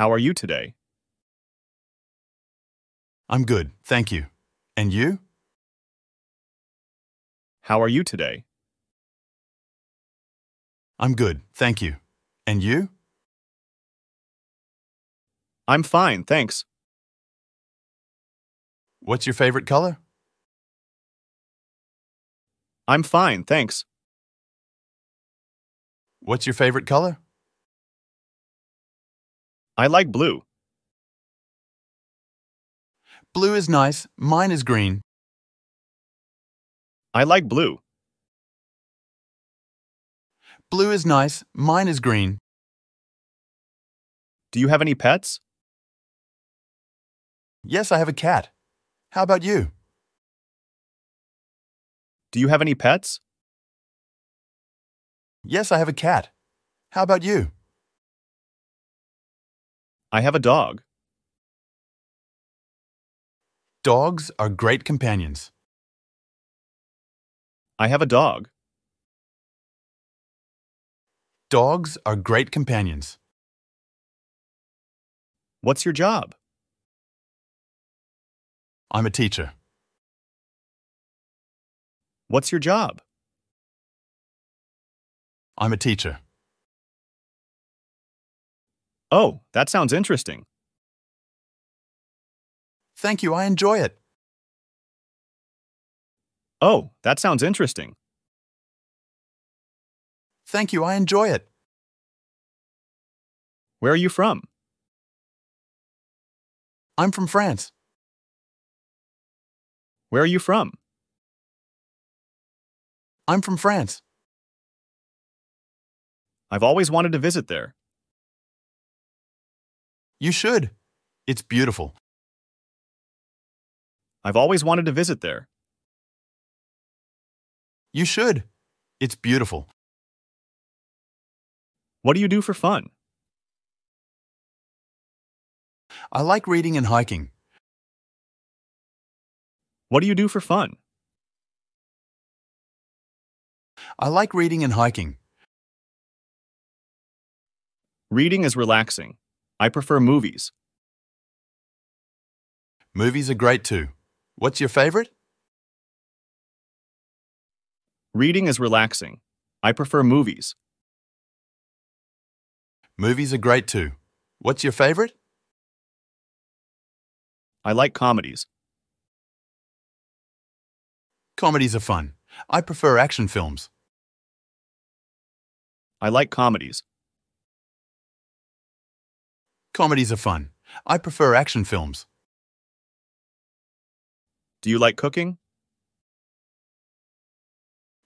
How are you today? I'm good, thank you. And you? How are you today? I'm good, thank you. And you? I'm fine, thanks. What's your favorite color? I'm fine, thanks. What's your favorite color? I like blue. Blue is nice, mine is green. I like blue. Blue is nice, mine is green. Do you have any pets? Yes, I have a cat. How about you? Do you have any pets? Yes, I have a cat. How about you? I have a dog. Dogs are great companions. I have a dog. Dogs are great companions. What's your job? I'm a teacher. What's your job? I'm a teacher. Oh, that sounds interesting. Thank you, I enjoy it. Oh, that sounds interesting. Thank you, I enjoy it. Where are you from? I'm from France. Where are you from? I'm from France. I've always wanted to visit there. You should. It's beautiful. I've always wanted to visit there. You should. It's beautiful. What do you do for fun? I like reading and hiking. What do you do for fun? I like reading and hiking. Reading is relaxing. I prefer movies. Movies are great too. What's your favorite? Reading is relaxing. I prefer movies. Movies are great too. What's your favorite? I like comedies. Comedies are fun. I prefer action films. I like comedies. Comedies are fun. I prefer action films. Do you like cooking?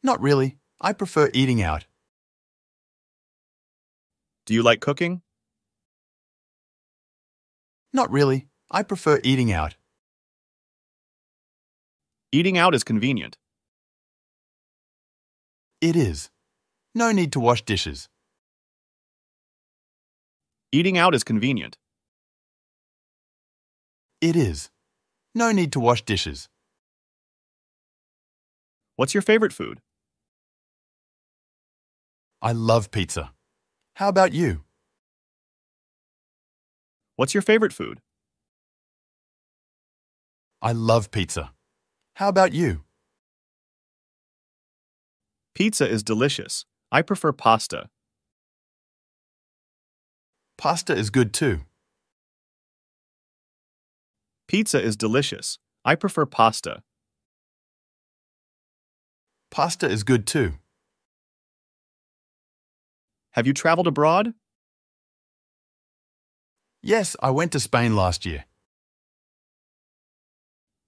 Not really. I prefer eating out. Do you like cooking? Not really. I prefer eating out. Eating out is convenient. It is. No need to wash dishes. Eating out is convenient. It is. No need to wash dishes. What's your favorite food? I love pizza. How about you? What's your favorite food? I love pizza. How about you? Pizza is delicious. I prefer pasta. Pasta is good too. Pizza is delicious. I prefer pasta. Pasta is good too. Have you traveled abroad? Yes, I went to Spain last year.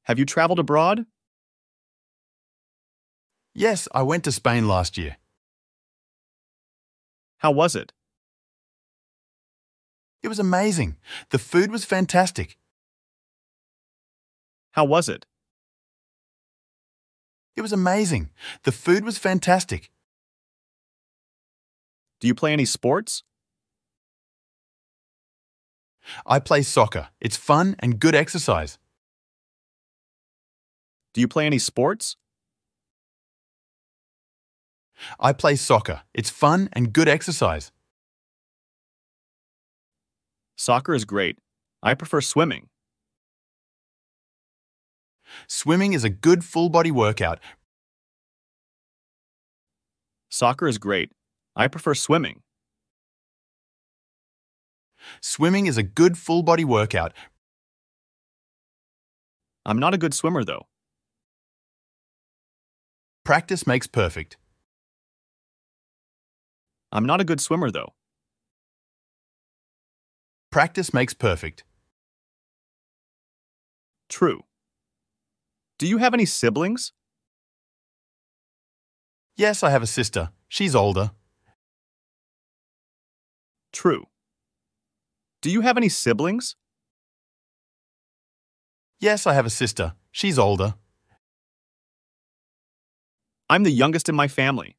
Have you traveled abroad? Yes, I went to Spain last year. How was it? It was amazing. The food was fantastic. How was it? It was amazing. The food was fantastic. Do you play any sports? I play soccer. It's fun and good exercise. Do you play any sports? I play soccer. It's fun and good exercise. Soccer is great. I prefer swimming. Swimming is a good full-body workout. Soccer is great. I prefer swimming. Swimming is a good full-body workout. I'm not a good swimmer, though. Practice makes perfect. I'm not a good swimmer, though. Practice makes perfect. True. Do you have any siblings? Yes, I have a sister. She's older. True. Do you have any siblings? Yes, I have a sister. She's older. I'm the youngest in my family.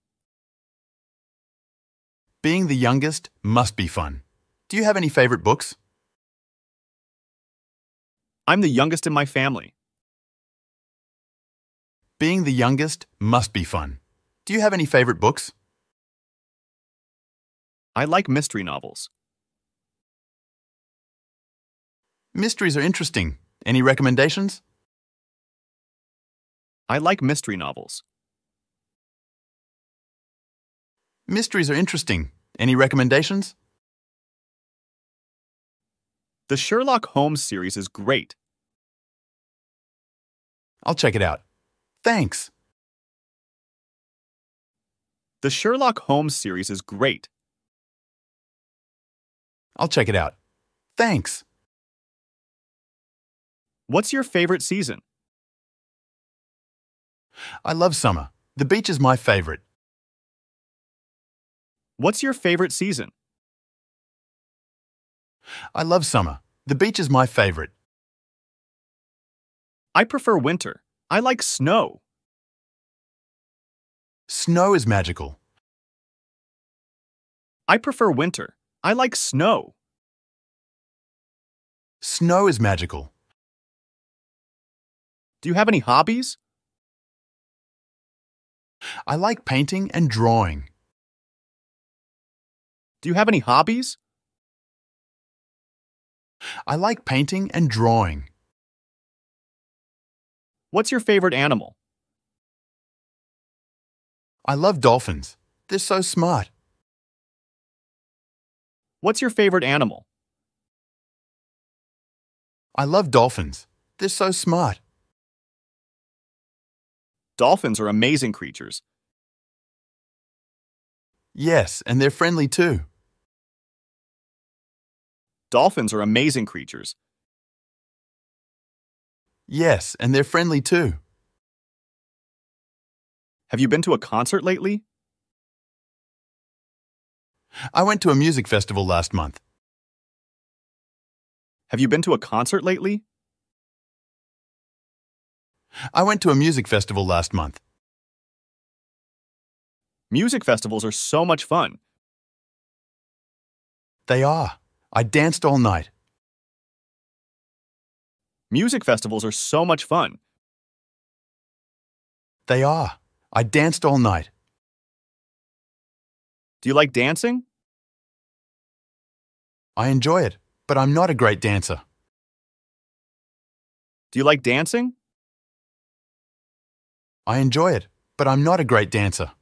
Being the youngest must be fun. Do you have any favorite books? I'm the youngest in my family. Being the youngest must be fun. Do you have any favorite books? I like mystery novels. Mysteries are interesting. Any recommendations? I like mystery novels. Mysteries are interesting. Any recommendations? The Sherlock Holmes series is great. I'll check it out. Thanks. The Sherlock Holmes series is great. I'll check it out. Thanks. What's your favorite season? I love summer. The beach is my favorite. What's your favorite season? I love summer. The beach is my favorite. I prefer winter. I like snow. Snow is magical. I prefer winter. I like snow. Snow is magical. Do you have any hobbies? I like painting and drawing. Do you have any hobbies? I like painting and drawing. What's your favorite animal? I love dolphins. They're so smart. What's your favorite animal? I love dolphins. They're so smart. Dolphins are amazing creatures. Yes, and they're friendly too. Dolphins are amazing creatures. Yes, and they're friendly too. Have you been to a concert lately? I went to a music festival last month. Have you been to a concert lately? I went to a music festival last month. Music festivals are so much fun. They are. I danced all night. Music festivals are so much fun. They are. I danced all night. Do you like dancing? I enjoy it, but I'm not a great dancer. Do you like dancing? I enjoy it, but I'm not a great dancer.